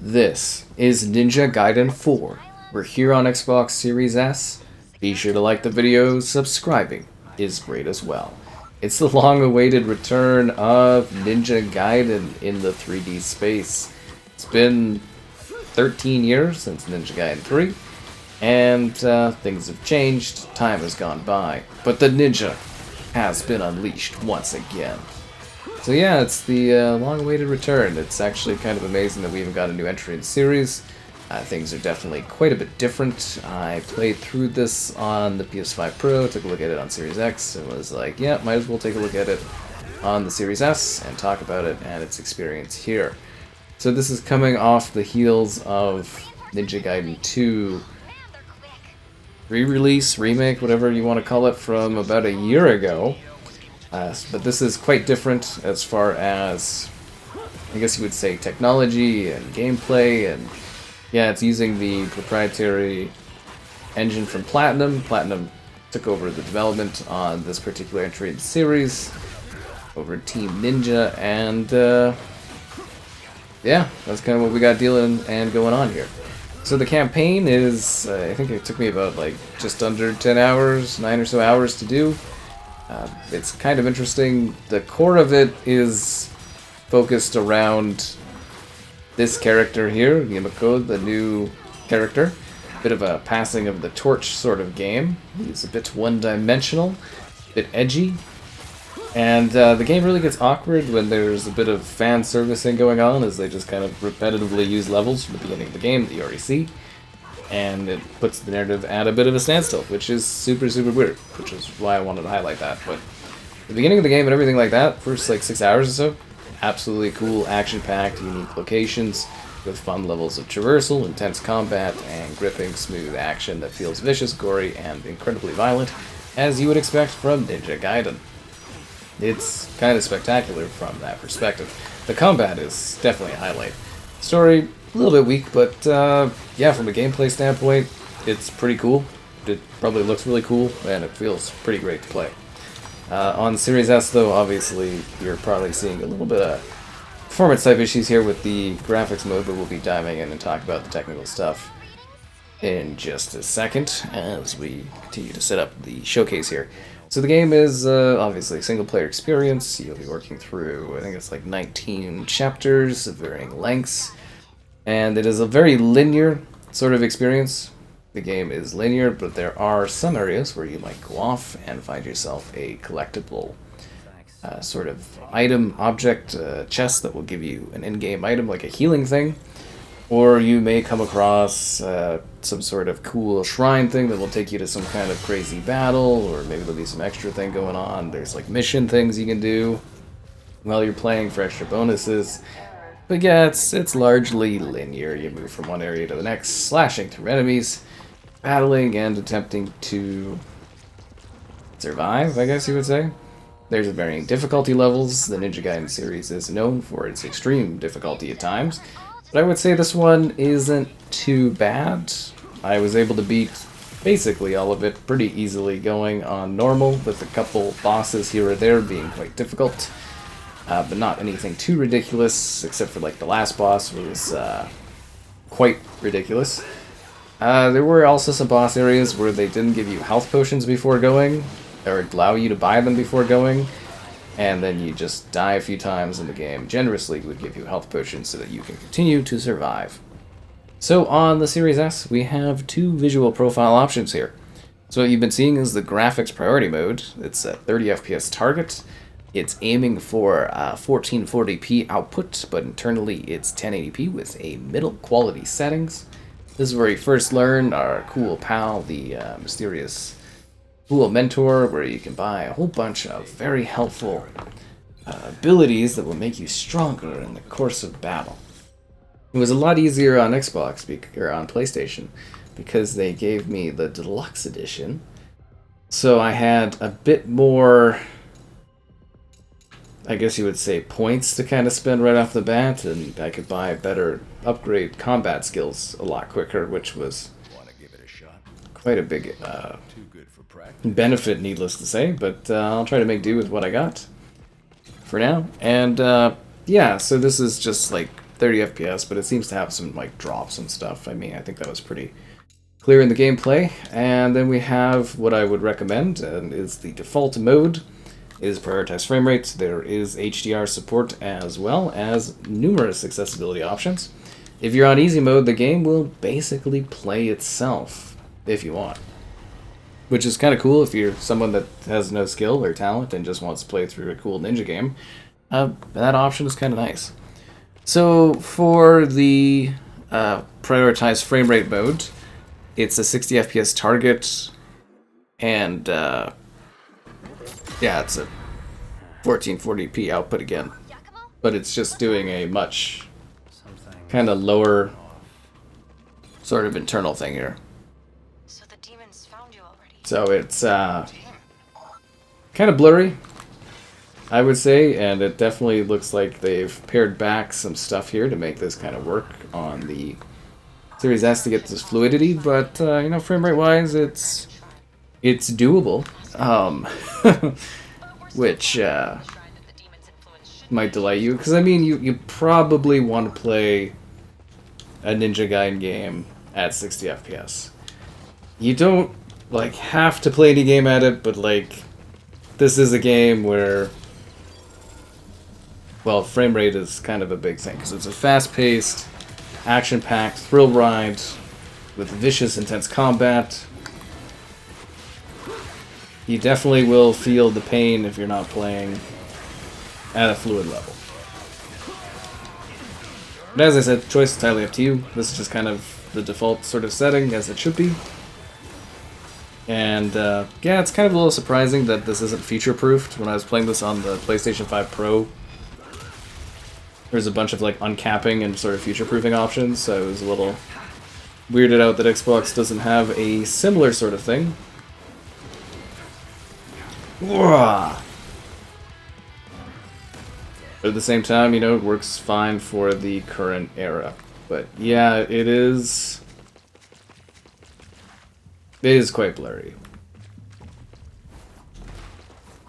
This is Ninja Gaiden 4. We're here on Xbox Series S. Be sure to like the video, subscribing is great as well. It's the long-awaited return of Ninja Gaiden in the 3D space. It's been 13 years since Ninja Gaiden 3, and things have changed, time has gone by, but the ninja has been unleashed once again. So yeah, it's the long-awaited return. It's actually kind of amazing that we even got a new entry in the series. Things are definitely quite a bit different. I played through this on the PS5 Pro, took a look at it on Series X, and was like, yeah, might as well take a look at it on the Series S and talk about it and its experience here. So this is coming off the heels of Ninja Gaiden 2 re-release, remake, whatever you want to call it, from about a year ago. But this is quite different as far as, I guess you would say, technology and gameplay, and yeah, it's using the proprietary engine from Platinum. Platinum took over the development on this particular entry in the series over at Team Ninja, and yeah, that's kind of what we got dealing and going on here. So the campaign is, I think it took me about like just under 10 hours, 9 or so hours to do. It's kind of interesting. The core of it is focused around this character here, Yamako, the new character. Bit of a passing of the torch sort of game. He's a bit one-dimensional, a bit edgy. And the game really gets awkward when there's a bit of fan servicing going on, as they just kind of repetitively use levels from the beginning of the game that you already see. And it puts the narrative at a bit of a standstill, which is super, super weird, which is why I wanted to highlight that. But the beginning of the game and everything like that, first like 6 hours or so, absolutely cool, action-packed, unique locations with fun levels of traversal, intense combat, and gripping, smooth action that feels vicious, gory, and incredibly violent, as you would expect from Ninja Gaiden. It's kind of spectacular from that perspective. The combat is definitely a highlight. Story, a little bit weak, but yeah, from a gameplay standpoint, it's pretty cool. It probably looks really cool, and it feels pretty great to play. On Series S, though, obviously, you're probably seeing a little bit of performance-type issues here with the graphics mode, but we'll be diving in and talk about the technical stuff in just a second as we continue to set up the showcase here. So the game is obviously a single-player experience. You'll be working through, I think it's like 19 chapters of varying lengths. And it is a very linear sort of experience. The game is linear, but there are some areas where you might go off and find yourself a collectible sort of item, object, chest that will give you an in-game item, like a healing thing. Or you may come across some sort of cool shrine thing that will take you to some kind of crazy battle, or maybe there'll be some extra thing going on. There's like mission things you can do while you're playing for extra bonuses. But yeah, it's largely linear. You move from one area to the next, slashing through enemies, battling and attempting to survive, I guess you would say. There's varying difficulty levels. The Ninja Gaiden series is known for its extreme difficulty at times, but I would say this one isn't too bad. I was able to beat basically all of it pretty easily going on normal, with a couple bosses here or there being quite difficult. But not anything too ridiculous, except for like the last boss was quite ridiculous. There were also some boss areas where they didn't give you health potions before going, or allow you to buy them before going, and then you just die a few times and the game generously would give you health potions so that you can continue to survive. So on the Series S, we have two visual profile options here. So what you've been seeing is the graphics priority mode. It's a 30 FPS target. It's aiming for 1440p output, but internally it's 1080p with a middle quality settings. This is where you first learn our cool pal, the mysterious cool mentor, where you can buy a whole bunch of very helpful abilities that will make you stronger in the course of battle. It was a lot easier on Xbox or on PlayStation because they gave me the deluxe edition, so I had a bit more, I guess you would say, points to kind of spend right off the bat, and I could buy better upgrade combat skills a lot quicker, which was quite a big benefit, needless to say, but I'll try to make do with what I got for now. And yeah, so this is just like 30 FPS, but it seems to have some like drops and stuff. I mean, I think that was pretty clear in the gameplay. And then we have what I would recommend, and is the default mode is prioritize frame rate. There is HDR support as well as numerous accessibility options. If you're on easy mode, the game will basically play itself if you want, which is kind of cool if you're someone that has no skill or talent and just wants to play through a cool ninja game. That option is kind of nice. So for the prioritize frame rate mode, it's a 60 FPS target, and yeah, it's a 1440p output again, but it's just doing a much kind of lower sort of internal thing here. So the demons found you already. So it's kind of blurry, I would say, and it definitely looks like they've pared back some stuff here to make this kind of work on the Series S to get this fluidity, but you know, frame rate wise, it's doable, which might delight you, because I mean, you probably want to play a Ninja Gaiden game at 60 FPS. You don't like have to play any game at it, but like this is a game where, well, frame rate is kind of a big thing, because it's a fast-paced, action-packed thrill ride with vicious, intense combat. You definitely will feel the pain if you're not playing at a fluid level. But as I said, choice is entirely up to you. This is just kind of the default sort of setting, as it should be. And yeah, it's kind of a little surprising that this isn't feature-proofed. When I was playing this on the PlayStation 5 Pro, there's a bunch of like uncapping and sort of future-proofing options, so I was a little weirded out that Xbox doesn't have a similar sort of thing. But at the same time, you know, it works fine for the current era. But yeah, it is quite blurry.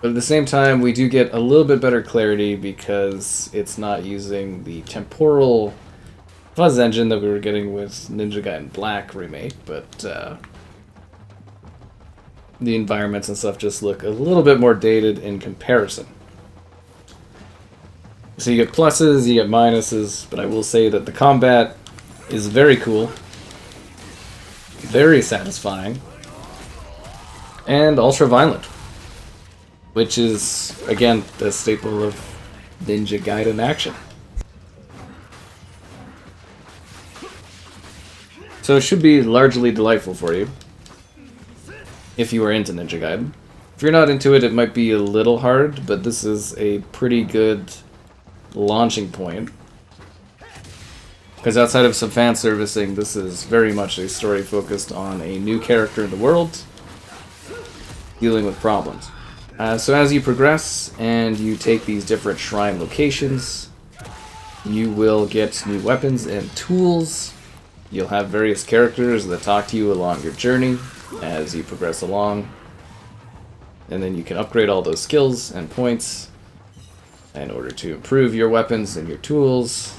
But at the same time, we do get a little bit better clarity because it's not using the temporal fuzz engine that we were getting with Ninja Gaiden Black remake, but the environments and stuff just look a little bit more dated in comparison. So you get pluses, you get minuses, but I will say that the combat is very cool, very satisfying, and ultra-violent, which is, again, the staple of Ninja Gaiden action. So it should be largely delightful for you, if you are into Ninja Gaiden. If you're not into it, it might be a little hard, but this is a pretty good launching point. Because outside of some fan servicing, this is very much a story focused on a new character in the world, dealing with problems. So as you progress and you take these different shrine locations, you will get new weapons and tools. You'll have various characters that talk to you along your journey as you progress along. And then you can upgrade all those skills and points in order to improve your weapons and your tools.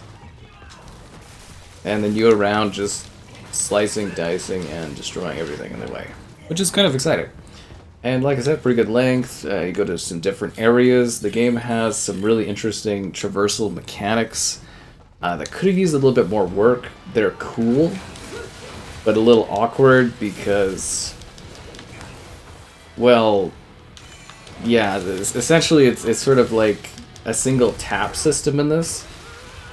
And then you go around just slicing, dicing, and destroying everything in the way, which is kind of exciting. And like I said, pretty good length. You go to some different areas. The game has some really interesting traversal mechanics that could have used a little bit more work. They're cool, but a little awkward because, well, yeah, essentially it's sort of like a single tap system in this.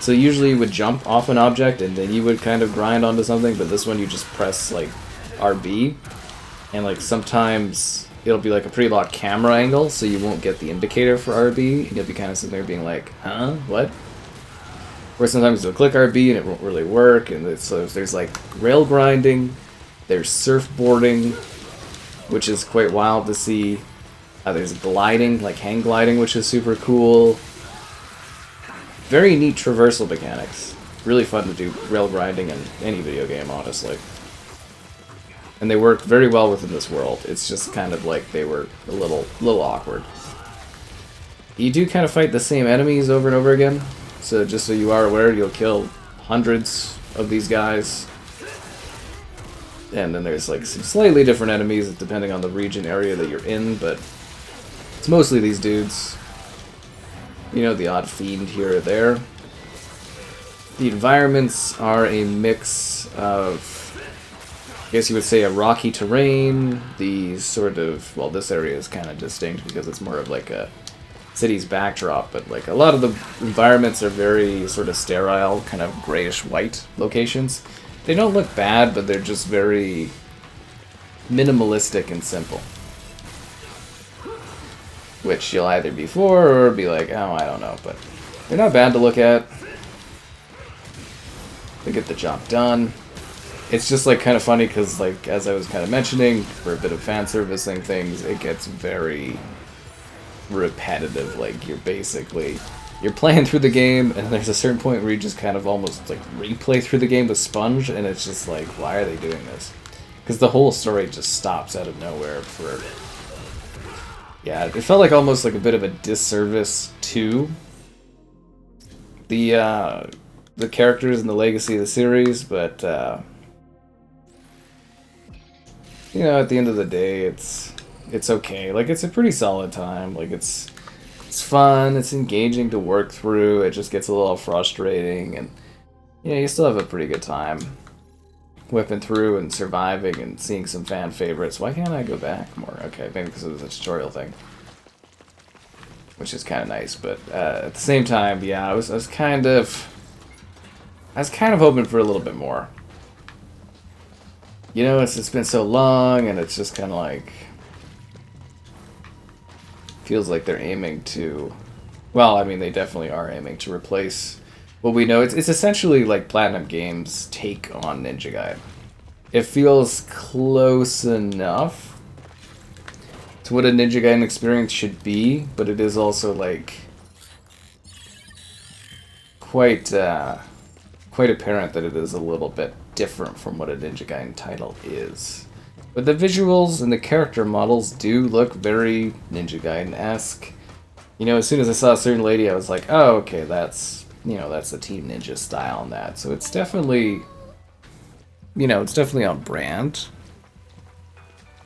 So usually you would jump off an object and then you would kind of grind onto something, but this one you just press like RB, and like sometimes it'll be like a pretty locked camera angle, so you won't get the indicator for RB, and you'll be kind of sitting there being like, huh, what? Or sometimes you'll click RB and it won't really work, and so there's like rail grinding, there's surfboarding, which is quite wild to see. There's gliding, like hang gliding, which is super cool. Very neat traversal mechanics. Really fun to do rail grinding in any video game, honestly. And they work very well within this world. It's just kind of like they were a little awkward. You do kind of fight the same enemies over and over again, So just so you are aware, you'll kill hundreds of these guys. And then there's like some slightly different enemies depending on the region area that you're in, but it's mostly these dudes. You know, the odd fiend here or there. The environments are a mix of, I guess you would say, a rocky terrain, the sort of, well, this area is kind of distinct because it's more of like a city's backdrop, but like a lot of the environments are very sort of sterile, kind of grayish-white locations. They don't look bad, but they're just very minimalistic and simple. Which you'll either be for or be like, oh, I don't know, but they're not bad to look at. They get the job done. It's just like kind of funny because, like, as I was kind of mentioning, for a bit of fan servicing things, it gets very repetitive. Like, you're playing through the game, and there's a certain point where you just kind of almost like replay through the game with Sponge, and it's just like, why are they doing this? Because the whole story just stops out of nowhere for. Yeah, it felt like almost like a bit of a disservice to the characters and the legacy of the series, but you know, at the end of the day, it's okay. Like, it's a pretty solid time. Like, it's fun, it's engaging to work through. It just gets a little frustrating, and yeah, you still have a pretty good time whipping through and surviving and seeing some fan favorites. Why can't I go back more? Okay, maybe because it was a tutorial thing, which is kind of nice. But at the same time, yeah, I was kind of hoping for a little bit more. You know, it's been so long, and it's just kind of like feels like they're aiming to. Well, I mean, they definitely are aiming to replace what we know. It's essentially like PlatinumGames' take on Ninja Gaiden. It feels close enough to what a Ninja Gaiden experience should be, but it is also like quite apparent that it is a little bit different from what a Ninja Gaiden title is. But the visuals and the character models do look very Ninja Gaiden-esque. You know, as soon as I saw a certain lady, I was like, oh, okay, that's, you know, that's the Team Ninja style in that. So it's definitely, you know, it's definitely on brand.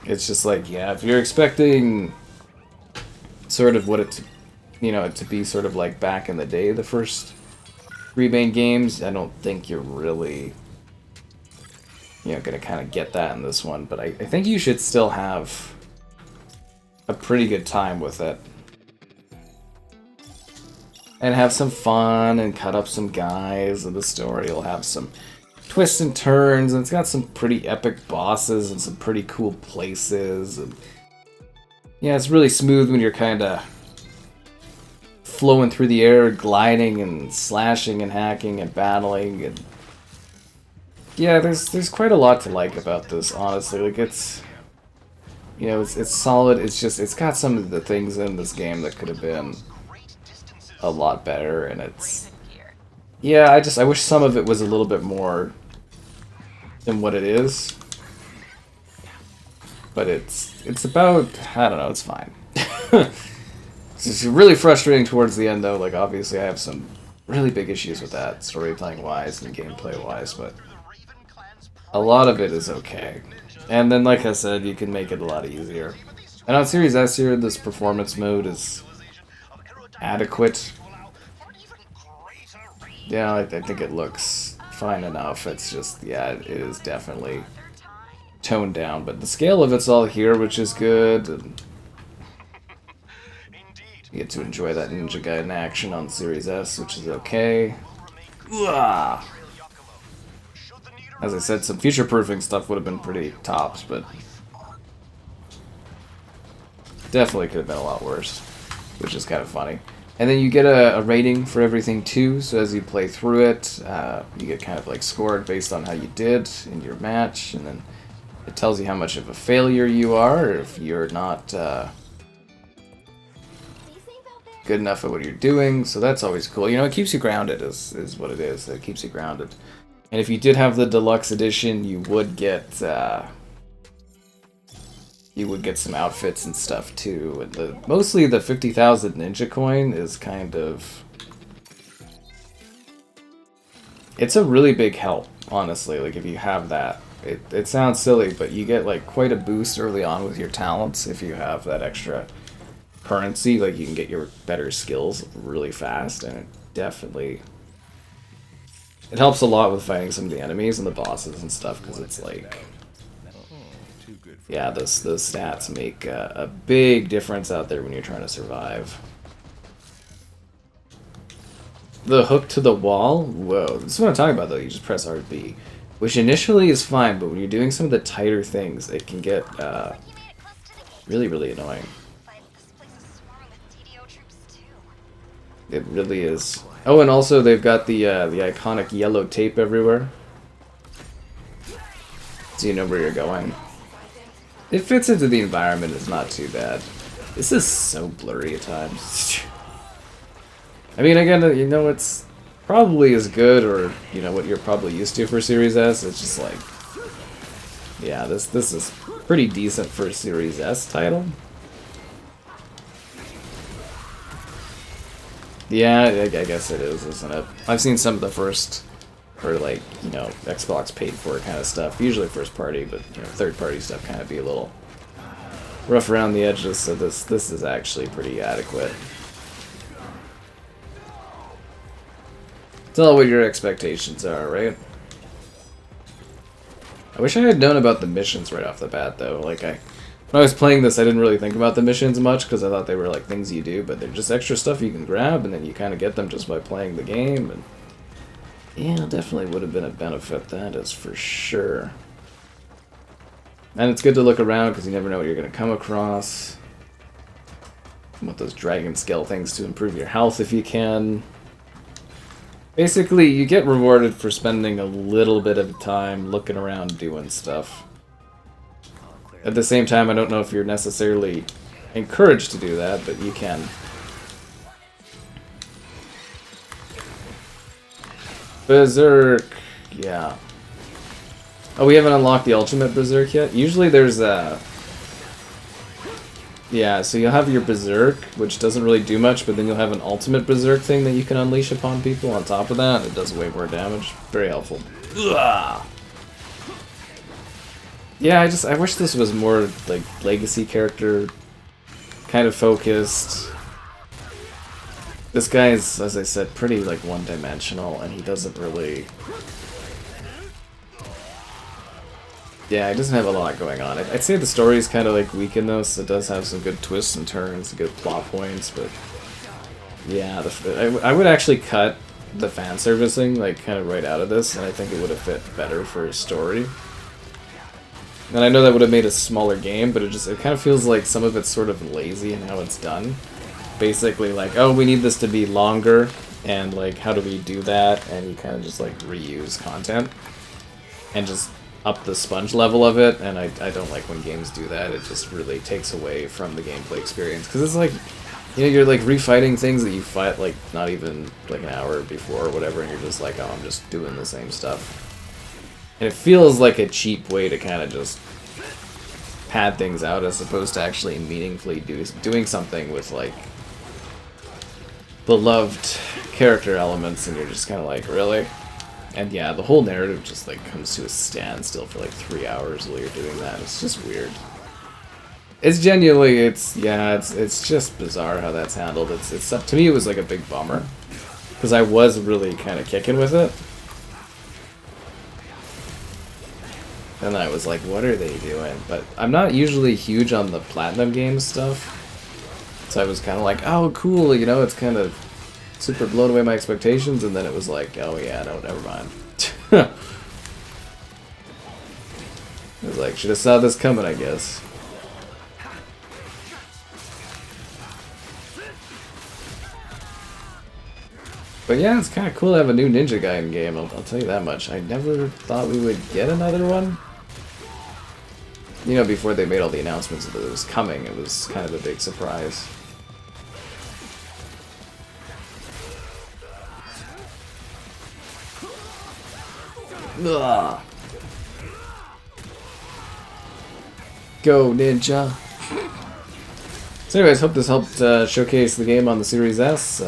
It's just like, yeah, if you're expecting sort of what it, you know, to be sort of like back in the day, the first Bloodbind games, I don't think you're really, you know, gonna kind of get that in this one, but I think you should still have a pretty good time with it. And have some fun and cut up some guys, and the story will have some twists and turns, and it's got some pretty epic bosses and some pretty cool places, and yeah, it's really smooth when you're kind of flowing through the air, gliding and slashing and hacking and battling, and yeah, there's quite a lot to like about this, honestly. Like, it's, you know, it's solid. It's just, it's got some of the things in this game that could have been a lot better, and it's, yeah, I wish some of it was a little bit more than what it is. But it's about, I don't know, it's fine. It's just really frustrating towards the end, though. Like, obviously I have some really big issues with that, storytelling wise and gameplay wise, but a lot of it is okay. And then, like I said, you can make it a lot easier. And on Series S here, this performance mode is adequate. Yeah, I think it looks fine enough. It's just, yeah, it is definitely toned down. But the scale of it's all here, which is good. And you get to enjoy that Ninja Gaiden action on Series S, which is okay. Uah! As I said, some future-proofing stuff would have been pretty tops, but definitely could have been a lot worse, which is kind of funny. And then you get a rating for everything too, so as you play through it, you get kind of like scored based on how you did in your match, and then it tells you how much of a failure you are, or if you're not good enough at what you're doing, so that's always cool. You know, it keeps you grounded, is what it is. It keeps you grounded. And if you did have the deluxe edition, you would get some outfits and stuff too. And mostly the 50,000 ninja coin is kind of It's a really big help, honestly, like if you have that. It sounds silly, but you get like quite a boost early on with your talents if you have that extra currency. Like you can get your better skills really fast, and it definitely it helps a lot with fighting some of the enemies and the bosses and stuff, because it's like, yeah, those stats make a big difference out there when you're trying to survive. The hook to the wall? Whoa, this is what I'm talking about though, you just press RB. Which initially is fine, but when you're doing some of the tighter things, it can get really, really annoying. It really is. Oh, and also they've got the iconic yellow tape everywhere, so you know where you're going. It fits into the environment, it's not too bad. This is so blurry at times. I mean, again, you know, it's probably as good, or, you know, what you're probably used to for Series S. It's just like, yeah, this is pretty decent for a Series S title. Yeah, I guess it is, isn't it? I've seen some of the first, or like, you know, Xbox paid for kind of stuff. Usually first party, but, you know, third party stuff kind of be a little rough around the edges, so this is actually pretty adequate. Tell what your expectations are, right? I wish I had known about the missions right off the bat, though. Like, when I was playing this, I didn't really think about the missions much, because I thought they were, like, things you do, but they're just extra stuff you can grab, and then you kind of get them just by playing the game, and yeah, definitely would have been a benefit, that is for sure. And it's good to look around, because you never know what you're going to come across. You want those dragon scale things to improve your health if you can. Basically, you get rewarded for spending a little bit of time looking around doing stuff. At the same time, I don't know if you're necessarily encouraged to do that, but you can. Berserk, yeah. Oh, we haven't unlocked the ultimate Berserk yet? Usually there's a... Yeah, so you'll have your Berserk, which doesn't really do much, but then you'll have an ultimate Berserk thing that you can unleash upon people on top of that. It does way more damage. Very helpful. Ugh. Yeah, I wish this was more, like, legacy character kind of focused. This guy is, as I said, pretty, like, one-dimensional, and he doesn't really... Yeah, it doesn't have a lot going on. I'd say the story is kind of like weak in this. It does have some good twists and turns, good plot points, but yeah, I would actually cut the fan servicing like kind of right out of this, and I think it would have fit better for a story. And I know that would have made a smaller game, but it kind of feels like some of it's sort of lazy in how it's done. Basically, like, oh, we need this to be longer, and like, how do we do that? And you kind of just like reuse content and just up the sponge level of it, and I don't like when games do that. It just really takes away from the gameplay experience, because it's like, you know, you're like refighting things that you fight like not even like an hour before or whatever, and you're just like, oh, I'm just doing the same stuff. And it feels like a cheap way to kind of just pad things out as opposed to actually meaningfully doing something with like beloved character elements, and you're just kind of like, really? And yeah, the whole narrative just like comes to a standstill for like 3 hours while you're doing that. It's just weird. It's genuinely, it's just bizarre how that's handled. It's to me, it was like a big bummer, because I was really kind of kicking with it, and I was like, what are they doing? But I'm not usually huge on the PlatinumGames stuff, so I was kind of like, oh, cool, you know, it's kind of super blown away my expectations, and then it was like, oh yeah, no, never mind. I was like, should have saw this coming, I guess. But yeah, it's kind of cool to have a new Ninja Gaiden game, I'll tell you that much. I never thought we would get another one. You know, before they made all the announcements that it was coming, it was kind of a big surprise. Ugh. Go, Ninja! So anyways, hope this helped showcase the game on the Series S.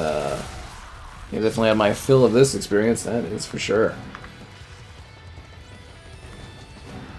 definitely had my fill of this experience, that is for sure.